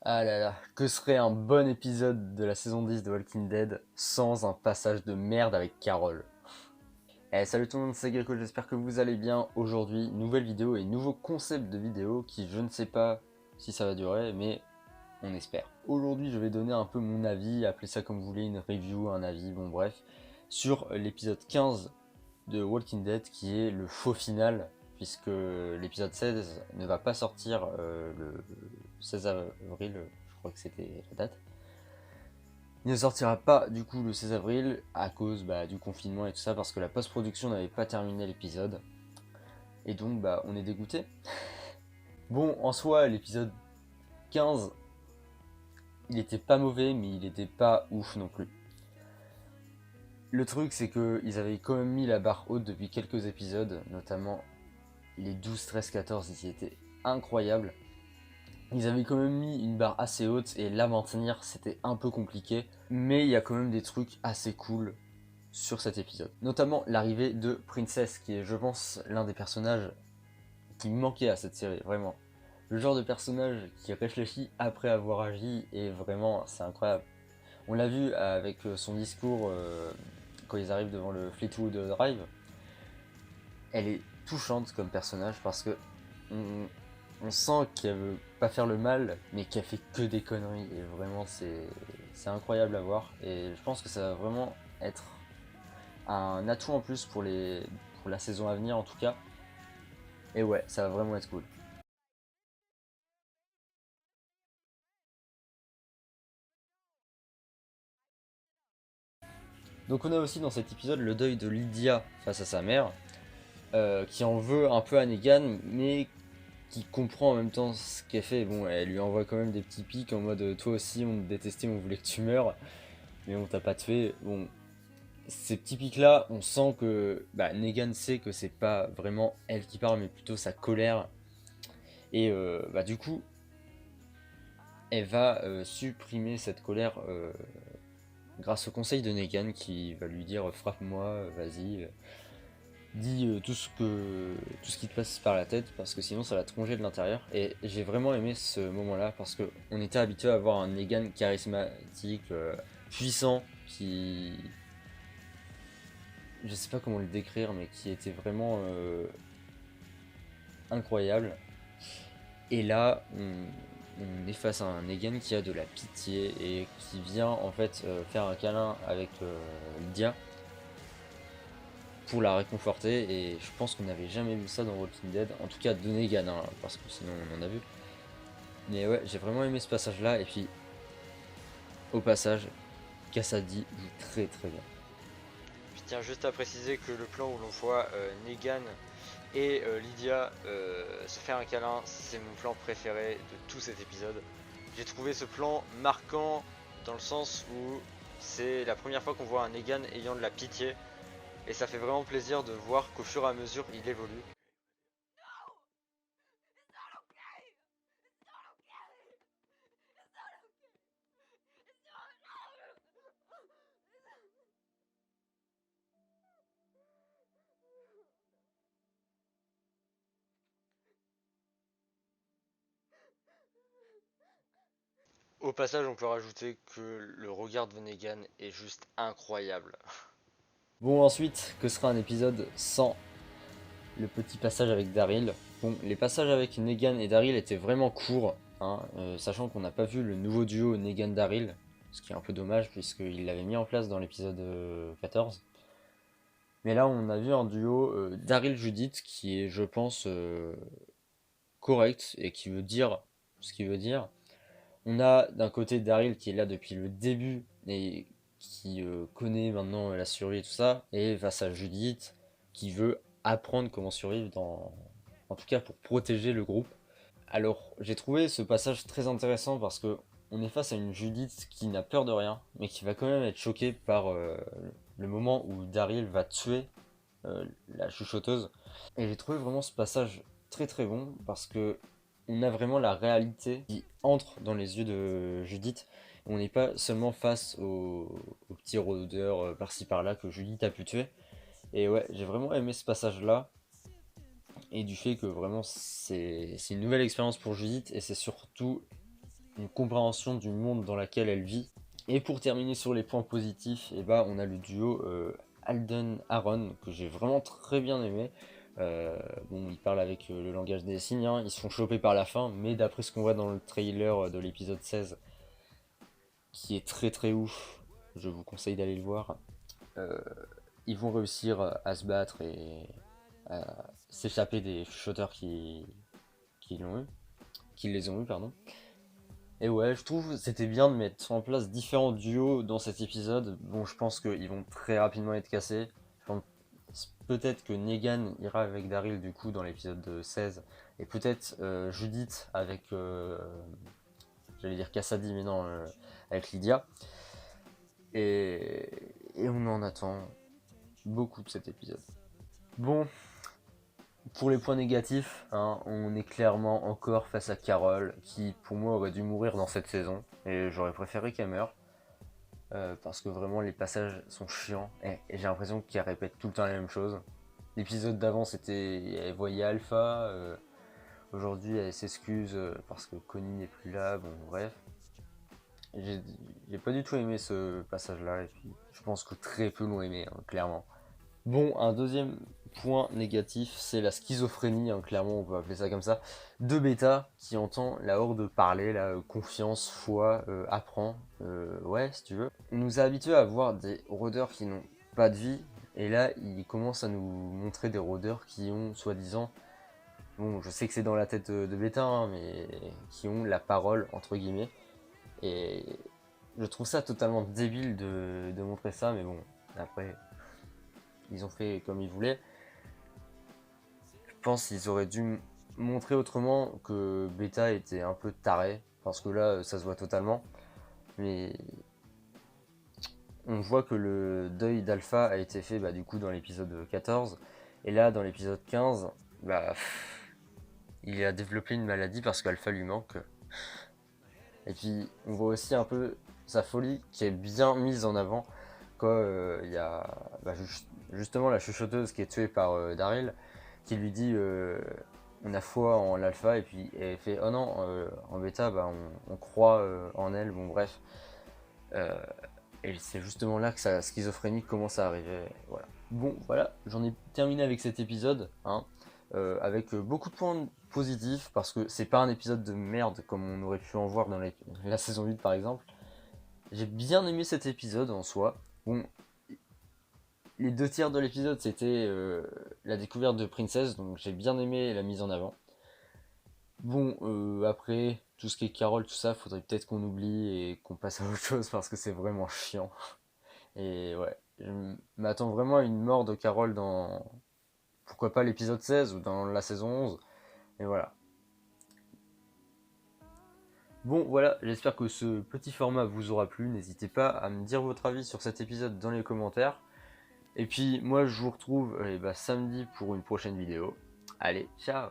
Ah là là, que serait un bon épisode de la saison 10 de Walking Dead sans un passage de merde avec Carol. Salut tout le monde, c'est Gecko, j'espère que vous allez bien. Aujourd'hui, nouvelle vidéo et nouveau concept de vidéo qui je ne sais pas si ça va durer, mais on espère. Aujourd'hui, je vais donner un peu mon avis, appelez ça comme vous voulez, une review, un avis, bon bref, sur l'épisode 15 de Walking Dead qui est le faux final, puisque l'épisode 16 ne va pas sortir le 16 avril, je crois que c'était la date. Il ne sortira pas du coup le 16 avril à cause du confinement et tout ça, parce que la post-production n'avait pas terminé l'épisode. Et donc on est dégoûté. Bon, en soi, l'épisode 15, il était pas mauvais, mais il était pas ouf non plus. Le truc, c'est qu'ils avaient quand même mis la barre haute depuis quelques épisodes, notamment les 12, 13, 14, ils étaient incroyables. Ils avaient quand même mis une barre assez haute et la maintenir, c'était un peu compliqué. Mais il y a quand même des trucs assez cool sur cet épisode. Notamment l'arrivée de Princess, qui est, je pense, l'un des personnages qui manquait à cette série, vraiment. Le genre de personnage qui réfléchit après avoir agi, et vraiment, c'est incroyable. On l'a vu avec son discours quand ils arrivent devant le Fleetwood Drive. Elle est touchante comme personnage parce que on sent qu'elle veut pas faire le mal, mais qu'elle fait que des conneries. Et vraiment, c'est incroyable à voir. Et je pense que ça va vraiment être un atout en plus pour la saison à venir en tout cas. Et ouais, ça va vraiment être cool. Donc on a aussi dans cet épisode le deuil de Lydia face à sa mère, qui en veut un peu à Negan, mais qui comprend en même temps ce qu'elle fait. Bon, elle lui envoie quand même des petits pics en mode toi aussi on te détestait, on voulait que tu meurs, mais on t'a pas tué. Bon, ces petits pics là, on sent que Negan sait que c'est pas vraiment elle qui parle, mais plutôt sa colère. Et du coup, elle va supprimer cette colère grâce au conseil de Negan qui va lui dire frappe-moi, vas-y, dis tout ce qui te passe par la tête parce que sinon ça va te ronger de l'intérieur. Et j'ai vraiment aimé ce moment-là parce que on était habitué à avoir un Negan charismatique, puissant, qui, je sais pas comment le décrire, mais qui était vraiment incroyable. Et là, on est face à un Negan qui a de la pitié et qui vient en fait faire un câlin avec Lydia pour la réconforter. Et je pense qu'on n'avait jamais vu ça dans Walking Dead, en tout cas de Negan, hein, parce que sinon on en a vu. Mais ouais, j'ai vraiment aimé ce passage là. Et puis au passage, Cassady joue très très bien. Je tiens juste à préciser que le plan où l'on voit Negan et Lydia se faire un câlin, c'est mon plan préféré de tout cet épisode. J'ai trouvé ce plan marquant dans le sens où c'est la première fois qu'on voit un Negan ayant de la pitié et ça fait vraiment plaisir de voir qu'au fur et à mesure il évolue. Au passage, on peut rajouter que le regard de Negan est juste incroyable. Bon, ensuite, que sera un épisode sans le petit passage avec Daryl? Bon, les passages avec Negan et Daryl étaient vraiment courts, hein, sachant qu'on n'a pas vu le nouveau duo Negan-Daryl, ce qui est un peu dommage puisqu'il l'avait mis en place dans l'épisode 14. Mais là, on a vu un duo Daryl-Judith qui est, je pense, correct et qui veut dire ce qu'il veut dire. On a d'un côté Daryl qui est là depuis le début et qui connaît maintenant la survie et tout ça, et face à Judith qui veut apprendre comment survivre en tout cas pour protéger le groupe. Alors j'ai trouvé ce passage très intéressant parce que on est face à une Judith qui n'a peur de rien, mais qui va quand même être choquée par le moment où Daryl va tuer la chuchoteuse. Et j'ai trouvé vraiment ce passage très très bon parce que on a vraiment la réalité qui entre dans les yeux de Judith. On n'est pas seulement face aux petits rôdeurs par-ci par-là que Judith a pu tuer. Et ouais, j'ai vraiment aimé ce passage-là. Et du fait que vraiment c'est une nouvelle expérience pour Judith et c'est surtout une compréhension du monde dans lequel elle vit. Et pour terminer sur les points positifs, et bah, on a le duo Alden-Aaron que j'ai vraiment très bien aimé. Bon, ils parlent avec le langage des signes, hein. Ils se font choper par la fin, mais d'après ce qu'on voit dans le trailer de l'épisode 16, qui est très très ouf, je vous conseille d'aller le voir, euh, ils vont réussir à se battre et à s'échapper des chuchoteurs qui l'ont eu, qui les ont eu, pardon. Et ouais, je trouve que c'était bien de mettre en place différents duos dans cet épisode. Bon, je pense qu'ils vont très rapidement être cassés. Peut-être que Negan ira avec Daryl du coup dans l'épisode 16. Et peut-être Judith avec, j'allais dire Cassidy, mais non, avec Lydia. Et on en attend beaucoup de cet épisode. Bon, pour les points négatifs, hein, on est clairement encore face à Carol, qui pour moi aurait dû mourir dans cette saison, et j'aurais préféré qu'elle meure, parce que vraiment les passages sont chiants, et j'ai l'impression qu'elle répète tout le temps la même chose. L'épisode d'avant c'était, elle voyait Alpha, aujourd'hui elle s'excuse parce que Connie n'est plus là, bon bref. J'ai pas du tout aimé ce passage là, et puis je pense que très peu l'ont aimé, hein, clairement. Bon, un deuxième point négatif, c'est la schizophrénie, hein, clairement on peut appeler ça comme ça, de Beta qui entend la horde parler, la confiance, foi, apprend, ouais si tu veux. On nous a habitués à voir des rôdeurs qui n'ont pas de vie, et là il commence à nous montrer des rôdeurs qui ont soi-disant, bon je sais que c'est dans la tête de Beta, hein, mais qui ont la parole entre guillemets, et je trouve ça totalement débile de montrer ça, mais bon, après ils ont fait comme ils voulaient. Je pense qu'ils auraient dû montrer autrement que Beta était un peu taré, parce que là ça se voit totalement. Mais on voit que le deuil d'Alpha a été fait du coup dans l'épisode 14, et là dans l'épisode 15, il a développé une maladie parce qu'Alpha lui manque. Et puis on voit aussi un peu sa folie qui est bien mise en avant quand il y a justement la chuchoteuse qui est tuée par Daryl, qui lui dit on a foi en l'alpha, et puis elle fait oh non, en bêta on croit en elle, bon bref. Et c'est justement là que sa schizophrénie commence à arriver, voilà. Bon voilà, j'en ai terminé avec cet épisode, hein, avec beaucoup de points positifs, parce que c'est pas un épisode de merde comme on aurait pu en voir dans la saison 8 par exemple. J'ai bien aimé cet épisode en soi. Bon, les 2 tiers de l'épisode c'était la découverte de Princess, donc j'ai bien aimé la mise en avant. Bon, après, tout ce qui est Carole, tout ça, faudrait peut-être qu'on oublie et qu'on passe à autre chose parce que c'est vraiment chiant. Et ouais, je m'attends vraiment à une mort de Carole dans, pourquoi pas l'épisode 16 ou dans la saison 11. Et voilà. Bon voilà, j'espère que ce petit format vous aura plu. N'hésitez pas à me dire votre avis sur cet épisode dans les commentaires. Et puis moi je vous retrouve samedi pour une prochaine vidéo. Allez, ciao!